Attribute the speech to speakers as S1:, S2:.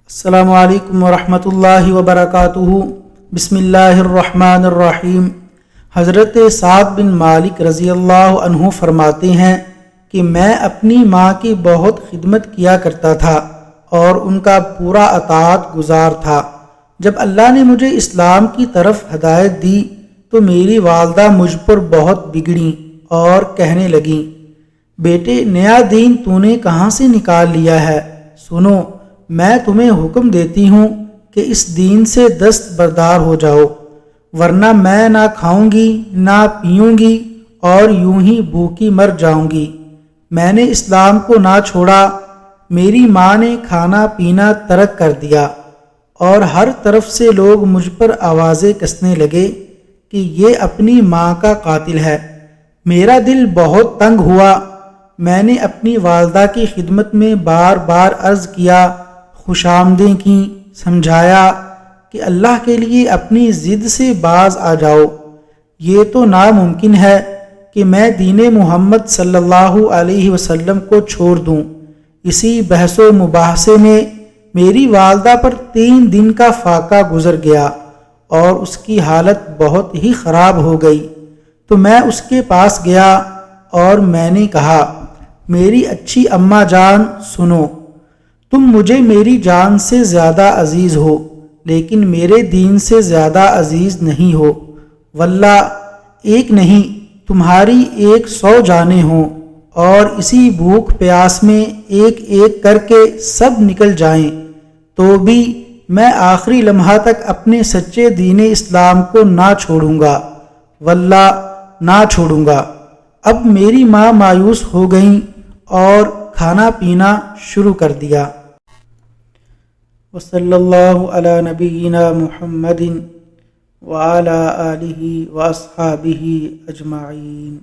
S1: السلام علیکم ورحمۃ اللہ وبرکاتہ۔ بسم اللہ الرحمن الرحیم۔ حضرت سعد بن مالک رضی اللہ عنہ فرماتے ہیں کہ میں اپنی ماں کی بہت خدمت کیا کرتا تھا اور ان کا پورا اطاعت گزار تھا۔ جب اللہ نے مجھے اسلام کی طرف ہدایت دی تو میری والدہ مجھ پر بہت بگڑیں اور کہنے لگیں، بیٹے نیا دین تو نے کہاں سے نکال لیا ہے؟ سنو، میں تمہیں حکم دیتی ہوں کہ اس دین سے دستبردار ہو جاؤ، ورنہ میں نہ کھاؤں گی نہ پیوں گی اور یوں ہی بھوکی مر جاؤں گی۔ میں نے اسلام کو نہ چھوڑا، میری ماں نے کھانا پینا ترک کر دیا اور ہر طرف سے لوگ مجھ پر آوازیں کسنے لگے کہ یہ اپنی ماں کا قاتل ہے۔ میرا دل بہت تنگ ہوا۔ میں نے اپنی والدہ کی خدمت میں بار بار عرض کیا، خوشامدیں کیں، سمجھایا کہ اللہ کے لیے اپنی ضد سے باز آ جاؤ۔ یہ تو ناممکن ہے کہ میں دین محمد صلی اللہ علیہ وسلم کو چھوڑ دوں۔ اسی بحث و مباحثے میں میری والدہ پر 3 دن کا فاقہ گزر گیا اور اس کی حالت بہت ہی خراب ہو گئی۔ تو میں اس کے پاس گیا اور میں نے کہا، میری اچھی اماں جان سنو، تم مجھے میری جان سے زیادہ عزیز ہو لیکن میرے دین سے زیادہ عزیز نہیں ہو۔ واللہ ایک نہیں تمہاری 100 جانیں ہوں اور اسی بھوک پیاس میں ایک ایک کر کے سب نکل جائیں تو بھی میں آخری لمحہ تک اپنے سچے دین اسلام کو نہ چھوڑوں گا، واللہ نہ چھوڑوں گا۔ اب میری ماں مایوس ہو گئیں اور کھانا پینا شروع کر دیا۔ وصلی اللہ علی نبینا محمد وعلی آلہ واصحابہ اجمعین۔